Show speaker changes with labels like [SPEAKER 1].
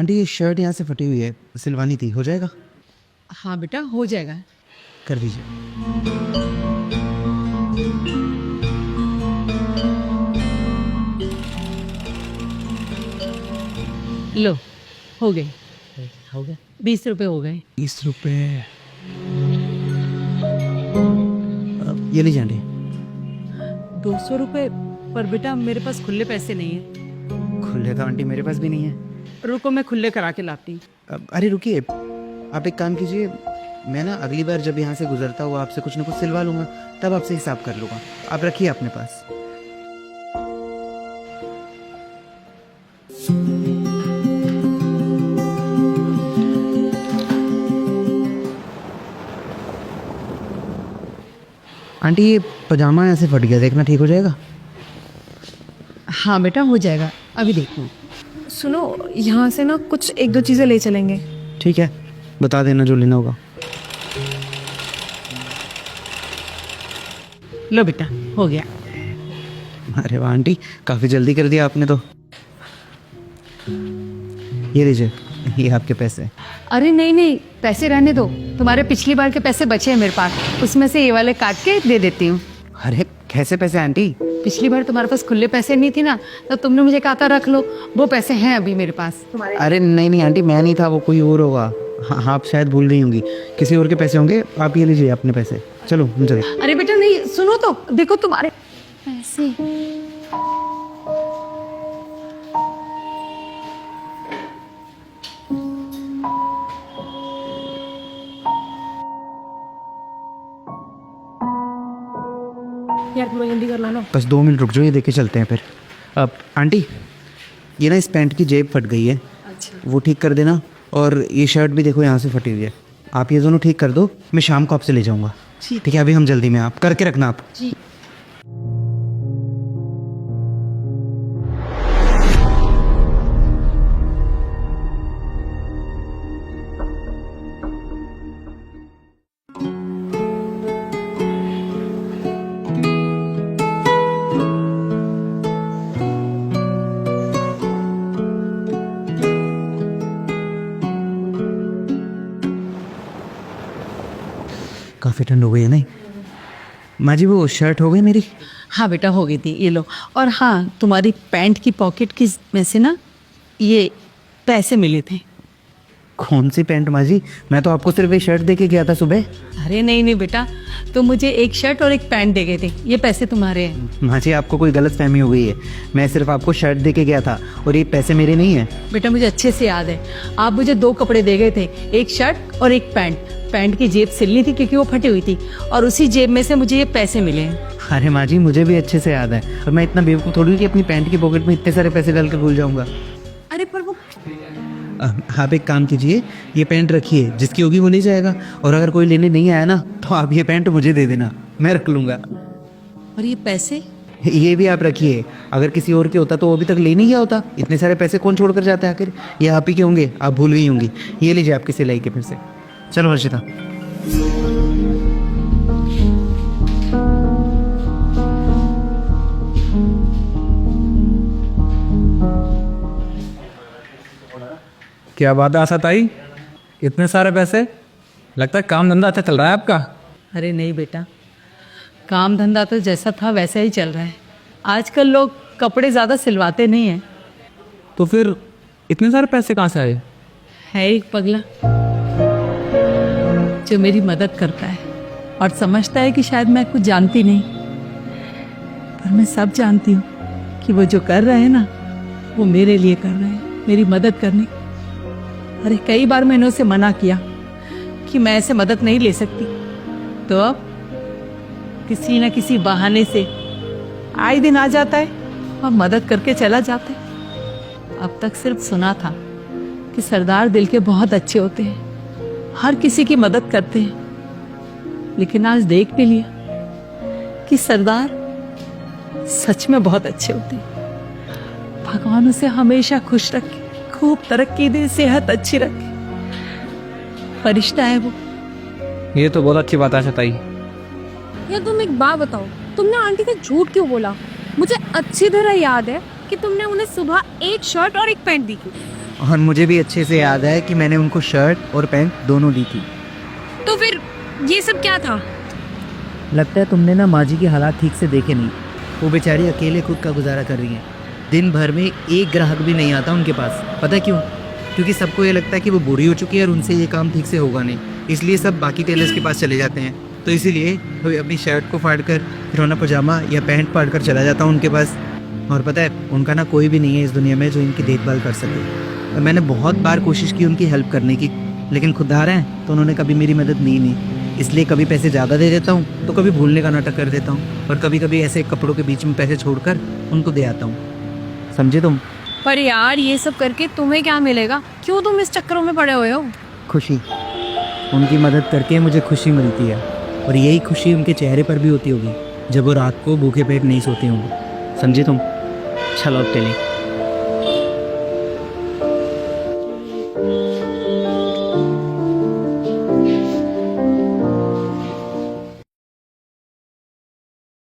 [SPEAKER 1] Aunty ये shirt यहाँ से फटी हुई है, सिलवानी थी, हो जाएगा?
[SPEAKER 2] हाँ बेटा हो जाएगा।
[SPEAKER 1] कर दीजिए।
[SPEAKER 2] लो हो गई।
[SPEAKER 1] हो गया
[SPEAKER 2] 20 रुपए हो गए।
[SPEAKER 1] 20 रुपये। ये लीजिए आंटी।
[SPEAKER 2] 200 रुपए पर बेटा मेरे पास खुले पैसे नहीं है।
[SPEAKER 1] खुले तो आंटी मेरे पास भी नहीं है।
[SPEAKER 2] रुको मैं खुले करा के लाती हूँ।
[SPEAKER 1] अरे रुकिए, आप एक काम कीजिए, मैं ना अगली बार जब यहाँ से गुजरता हुआ आपसे कुछ ना कुछ सिलवा लूँगा, तब आपसे हिसाब कर लूँगा। आप रखिए अपने पास। आंटी ये पजामा ऐसे फट गया, देखना ठीक हो जाएगा?
[SPEAKER 2] हाँ बेटा हो जाएगा, अभी देखो।
[SPEAKER 3] सुनो, यहाँ से ना कुछ एक दो चीज़ें ले चलेंगे।
[SPEAKER 1] ठीक है, बता देना जो लेना होगा।
[SPEAKER 2] लो बेटा हो गया।
[SPEAKER 1] अरे वाह आंटी, काफ़ी जल्दी कर दिया आपने तो। ये लीजिए, ये आपके पैसे।
[SPEAKER 2] अरे नहीं नहीं, पैसे रहने दो, तुम्हारे पिछली बार के पैसे बचे हैं मेरे पास, उसमें से ये वाले काट के दे देती हूँ।
[SPEAKER 1] अरे कैसे पैसे आंटी?
[SPEAKER 2] पिछली बार तुम्हारे पास खुले पैसे नहीं थी ना, तो तुमने मुझे कहा था रख लो, वो पैसे हैं अभी मेरे पास।
[SPEAKER 1] अरे नहीं नहीं आंटी, मैं नहीं था, वो कोई और होगा। हाँ, आप शायद भूल गई होंगी, किसी और के पैसे होंगे। आप ये लीजिए अपने पैसे, चलो हम चले।
[SPEAKER 2] अरे बेटा नहीं, सुनो तो, देखो तुम्हारे पैसे।
[SPEAKER 3] यार थोड़ा जल्दी कर ला ना।
[SPEAKER 1] बस 2 मिनट रुक जाओ, ये देके चलते हैं फिर। अब आंटी, ये ना इस पैंट की जेब फट गई है।
[SPEAKER 2] अच्छा
[SPEAKER 1] वो ठीक कर देना, और ये शर्ट भी देखो यहाँ से फटी हुई है, आप ये दोनों ठीक कर दो, मैं शाम को आपसे ले जाऊँगा। ठीक है, अभी हम जल्दी में, आप करके रखना आप।
[SPEAKER 2] जी।
[SPEAKER 1] काफ़ी ठंड हो गई है नहीं? माँ जी वो शर्ट हो गई मेरी?
[SPEAKER 2] हाँ बेटा हो गई थी, ये लो। और हाँ, तुम्हारी पैंट की पॉकेट की में से ना ये पैसे मिले थे।
[SPEAKER 1] कौन सी पैंट माँ जी? मैं तो आपको सिर्फ एक शर्ट दे के गया था सुबह।
[SPEAKER 2] अरे नहीं नहीं बेटा, तो मुझे एक शर्ट और एक पैंट दे गए थे, ये पैसे तुम्हारे हैं।
[SPEAKER 1] माँ जी आपको कोई गलत फहमी हो गई है, मैं सिर्फ आपको शर्ट दे के गया था, और ये पैसे मेरे नहीं हैं।
[SPEAKER 2] बेटा मुझे अच्छे से याद है, आप मुझे 2 कपड़े दे गए थे, एक शर्ट और एक पैंट। पैंट की जेब सिलनी थी क्योंकि वो फटी हुई थी, और उसी जेब में से मुझे ये पैसे मिले हैं।
[SPEAKER 1] अरे माँ जी मुझे भी अच्छे से याद है, और मैं इतना बेवकूफ़ थोड़ी कि अपनी पैंट की पॉकेट में इतने सारे पैसे डाल कर भूल जाऊंगा।
[SPEAKER 3] अरे पर वो
[SPEAKER 1] आप एक काम कीजिए, ये पैंट रखिए, जिसकी होगी वो ले जाएगा, और अगर कोई लेने नहीं आया ना तो आप ये पैंट मुझे दे देना, मैं रख लूँगा।
[SPEAKER 2] और ये पैसे?
[SPEAKER 1] ये भी आप रखिए, अगर किसी और के होता तो वो अभी तक ले नहीं गया होता। इतने सारे पैसे कौन छोड़ कर जाता है आखिर? ये आप ही के होंगे, आप भूल गई होंगी। ये लीजिए आपकी सिलाई के फिर से। चलो हर्षिता।
[SPEAKER 4] क्या बात है आशा ताई, इतने सारे पैसे? लगता है काम धंधा अच्छा चल रहा है आपका।
[SPEAKER 2] अरे नहीं बेटा, काम धंधा तो जैसा था वैसा ही चल रहा है। आजकल लोग कपड़े ज़्यादा सिलवाते नहीं हैं।
[SPEAKER 4] तो फिर इतने सारे पैसे कहाँ से आए?
[SPEAKER 2] है एक पगला जो मेरी मदद करता है और समझता है कि शायद मैं कुछ जानती नहीं, पर मैं सब जानती हूँ कि वो जो कर रहे हैं ना, वो मेरे लिए कर रहे हैं, मेरी मदद करने। अरे कई बार मैंने उसे मना किया कि मैं ऐसे मदद नहीं ले सकती, तो अब किसी न किसी बहाने से आए दिन आ जाता है और मदद करके चला जाता है। अब तक सिर्फ सुना था कि सरदार दिल के बहुत अच्छे होते हैं, हर किसी की मदद करते हैं, लेकिन आज देख भी लिया कि सरदार सच में बहुत अच्छे होते हैं। भगवान उसे हमेशा खुश रखे, खूब तरक्की दे, सेहत अच्छी रखे। फरिश्ता है वो।
[SPEAKER 4] ये तो बहुत अच्छी बात है आशा ताई।
[SPEAKER 3] यार तुम एक बात बताओ, तुमने आंटी से झूठ क्यों बोला? मुझे अच्छी तरह याद है कि तुमने उन्हें सुबह एक शर्ट और एक पैंट दी थी।
[SPEAKER 1] और मुझे भी अच्छे से याद है कि मैंने उनको शर्ट और पैंट दोनों दी थी।
[SPEAKER 3] तो फिर ये सब क्या था?
[SPEAKER 1] लगता है तुमने ना माँ जी के हालात ठीक से देखे नहीं। वो बेचारी अकेले खुद का गुजारा कर रही हैं। दिन भर में एक ग्राहक भी नहीं आता उनके पास। पता है क्यों? क्योंकि सबको ये लगता है कि वो बूढ़ी हो चुकी है और उनसे ये काम ठीक से होगा नहीं, इसलिए सब बाकी टेलर्स के पास चले जाते हैं। तो इसीलिए कोई अपनी शर्ट को फाड़ कर फिर ना पजामा या पैंट फाड़ कर चला जाता हूँ उनके पास। और पता है उनका ना कोई भी नहीं है इस दुनिया में जो इनकी देखभाल कर सके। और मैंने बहुत बार कोशिश की उनकी हेल्प करने की, लेकिन खुददार हैं तो उन्होंने कभी मेरी मदद ली नहीं। इसलिए कभी पैसे ज़्यादा दे देता हूँ तो कभी भूलने का नाटक कर देता हूँ, और कभी कभी ऐसे कपड़ों के बीच में पैसे छोड़कर उनको दे आता हूँ। समझे तुम?
[SPEAKER 3] पर यार ये सब करके तुम्हें क्या मिलेगा? क्यों तुम इस चक्करों में पड़े हुए हो?
[SPEAKER 1] खुशी। उनकी मदद करके मुझे खुशी मिलती है, और यही खुशी उनके चेहरे पर भी होती होगी जब वो रात को भूखे पेट नहीं सोते होंगे। समझे तुम? चलो अब चलें।